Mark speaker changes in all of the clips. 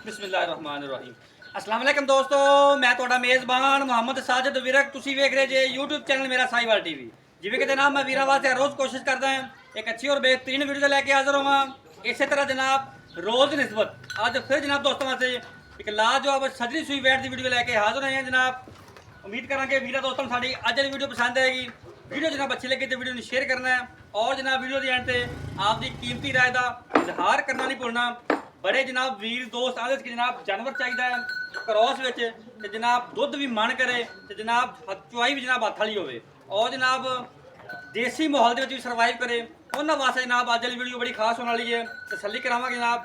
Speaker 1: ਬਿਸਮਿਲ੍ਲਾਹਿਰਰਹਿਮਾਨਿਰਰਹੀਮ। अस्सलाम वालेकुम दोस्तों, मैं ਤੁਹਾਡਾ ਮੇਜ਼ਬਾਨ ਮੁਹੰਮਦ ਸਾਜਿਦ ਵਿਰਕ। ਤੁਸੀਂ ਵੇਖ ਰਹੇ ਜੇ YouTube ਚੈਨਲ ਮੇਰਾ ਸਾਈਵਾਲ ਟੀਵੀ। ਜਿਵੇਂ ਕਿ ਜਨਾਬ ਮੈਂ ਵੀਰਾਂ ਵਾਸਤੇ ਰੋਜ਼ ਕੋਸ਼ਿਸ਼ ਕਰਦਾ ਹਾਂ ਇੱਕ ਅੱਛੀ ਔਰ ਬਿਹਤਰੀਨ ਵੀਡੀਓ ਲੈ ਕੇ ਹਾਜ਼ਰ ਹੋਵਾਂ। ਇਸੇ ਤਰ੍ਹਾਂ ਜਨਾਬ ਰੋਜ਼ ਨਿਸਬਤ ਅੱਜ ਫਿਰ ਜਨਾਬ ਦੋਸਤਾਂ ਵਾਸਤੇ ਇੱਕ ਲਾਜਵਾਬ ਸਜਰੀ ਸੂਈ ਵੈਟ ਦੀ ਵੀਡੀਓ ਲੈ ਕੇ ਹਾਜ਼ਰ ਹੋਏ ਹਾਂ ਜਨਾਬ। ਉਮੀਦ ਕਰਾਂਗੇ ਵੀਰਾਂ ਦੋਸਤਾਂ ਨੂੰ ਸਾਡੀ ਅੱਜ ਦੀ ਵੀਡੀਓ ਪਸੰਦ ਆਏਗੀ। ਵੀਡੀਓ ਜਨਾਬ ਅੱਛੀ ਲੱਗੇ तो वीडियो ਨੂੰ ਸ਼ੇਅਰ करना है और जनाब वीडियो के एंड से आपकी कीमती राय का इजहार करना नहीं भूलना। बड़े जनाब वीर दोस्त आदे जनाब जानवर चाहिए क्रॉस विच ते जनाब दुध भी मन करे ते जनाब चुआई भी जनाब हत्थ वाली होवे और जनाब देसी माहौल दे विच भी सर्वाइव करे। उन्होंने वास्ते जनाब अज वाली वीडियो बड़ी खास होने वाली है। तसल्ली करावांगे जनाब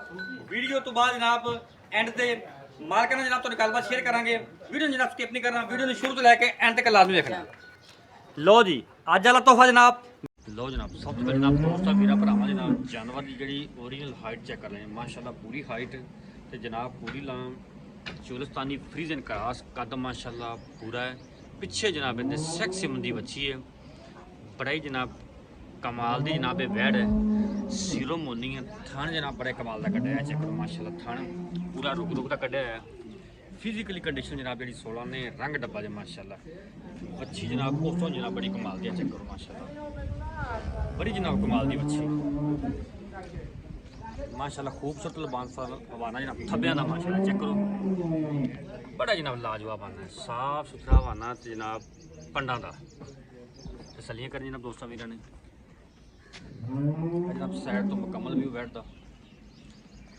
Speaker 1: वीडियो तो बाद जनाब एंड ते मालक ने जनाब तुहाडी गलबात शेयर करांगे। वीडियो जनाब स्किप नहीं करना, वीडियो ने शुरू तो लैके एंड तक लाजमी देखना। लो जी अज वाला तोहफा जनाब।
Speaker 2: ਲਓ ਜਨਾਬ ਸਭ ਤੋਂ ਪਹਿਲਾਂ ਜਨਾਬ ਦੋਸਤਾਂ ਵੀਰਾਂ ਭਰਾਵਾਂ ਜਨਾਬ ਜਾਨਵਰ ਦੀ ਜਿਹੜੀ ਓਰੀਜਨਲ ਹਾਈਟ ਚੈੱਕ ਕਰ ਲੈਣੀ ਮਾਸ਼ਾਅੱਲਾ ਪੂਰੀ ਹਾਈਟ ਤੇ ਜਨਾਬ ਪੂਰੀ ਲਾਮ ਚੋਲਸਤਾਨੀ ਫਰੀਜ਼ਨ ਕਰਾਸ ਕੱਦ ਮਾਸ਼ਾਅੱਲਾ ਪੂਰਾ ਹੈ। ਪਿੱਛੇ ਜਨਾਬ ਇਹਦੇ ਸੈਕਸੀ ਮੁੰਦੀ ਬੱਚੀ ਹੈ ਬੜਾ ਹੀ ਜਨਾਬ ਕਮਾਲ ਦੀ ਜਨਾਬ ਇਹ ਵੈੜ ਹੈ ਸੀਰੋ ਮੋਨੀ ਹੈ। ਥਣ ਜਨਾਬ ਬੜੇ ਕਮਾਲ ਦਾ ਕੱਢਿਆ ਚੈੱਕ ਕਰੋ ਮਾਸ਼ਾਅੱਲਾ ਥਣ ਪੂਰਾ ਰੁਕ ਦਾ ਕੱਢਿਆ ਹੈ। ਫਿਜ਼ੀਕਲੀ ਕੰਡੀਸ਼ਨ ਜਨਾਬ ਜਿਹੜੀ 16 ਨੇ ਰੰਗ ਡੱਬਾ ਜੇ ਮਾਸ਼ਾਅੱਲਾ ਬੱਚੀ ਜਨਾਬ ਉਸ ਤੋਂ ਜਨਾਬ ਬੜੀ ਕਮਾਲ ਦੀ ਚੈੱਕ ਕਰੋ ਮਾਸ਼ਾਅੱਲਾ बड़ी जनाब कमाल दी बच्ची माशाल्लाह खूबसूरत लबानसार हवाना जनाब थब्बियां दा माशाल्लाह चेक करो बड़ा जनाब लाजवाब आना है साफ सुथरा हवाना ते जनाब पंडा दा तसल्लियां करनी जनाब दोस्तों वीरां ने जनाब साइड तो मुकम्मल व्यू बैठदा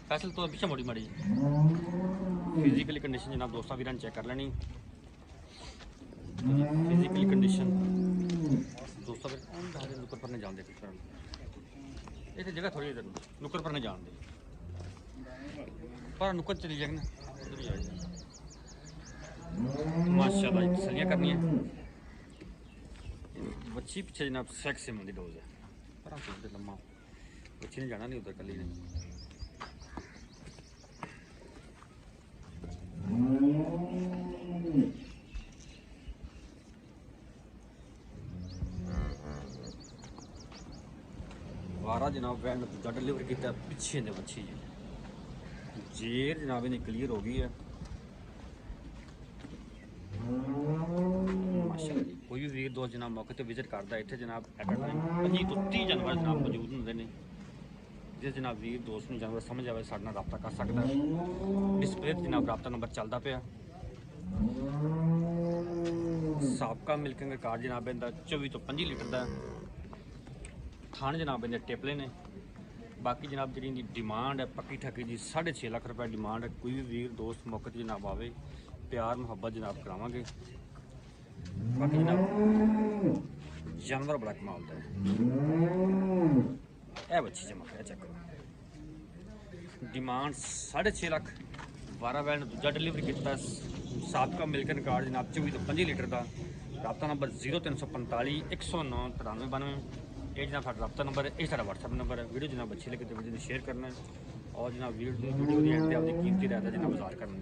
Speaker 2: फैसल तो पीछे मोड़ी माड़ी फिजिकली कंडीशन जनाब दोस्तों वीरां चेक कर लेनी फिजिकली कंडीशन दोस्तों फिर नुक्कर पर नहीं जान दे इतने जगह थोड़ी इधर नुक्कर पर नहीं जान दे पर नुक्कर चली जाएगी ना माशाल्लाह तसल्लियां करनी है। बच्ची पीछे जनाब सेक्स मंदी डोज है पर हम सोचते लम्मा बच्ची ने जाना नहीं उधर कली ने वारा जनाब वैन दूजा डिलीवर किया पिछे ने बच्ची जी जेर जनाब इन्हें क्लीयर हो गई है माशाल्लाह जी। कोई भी वीर दोस्त जनाब मौके पर विजिट करता है इतने जनाब एट अ टाइम 25 तो 30 जानवर जनाब मौजूद होंगे ने जिस जनाब वीर दोस्त में जानवर समझ आए साढ़े नाल रब्ता कर सकता है। डिस्प्ले जनाब रब्ता नंबर चलता पाया साबका मिल्किंग रिकॉर्ड जनाब इनका 24 तो 25 लीटर का थान जनाब इन्हें टिपले ने। बाकी जनाब जी डिमांड है पक्की ठकी जी 6.5 लाख रुपये डिमांड है। कोई भी वीर दोस्त मौके पर जनाब आवे प्यार मुहब्बत जनाब करावांगे। बाकी जनाब जानवर बड़ा कमाल का है यह बच्ची जमा है चेक करो डिमांड 6.5 लाख 12 वैन दूजा डिलीवरी किया साबका मिल्कन कार्ड जनाब 24 तो 25 लीटर का रब्ता नंबर 0345 109 9392 ये जनाब साਡਾ रब्ता नंबर है ये साਡਾ व्हाट्सएप नंबर है। वीडियो जनाब अच्छी लगे तो वीडियो को शेयर करना है और जनाब वीडियो की एंड पे अपनी कीमती रहता है जनाब बाजार करना।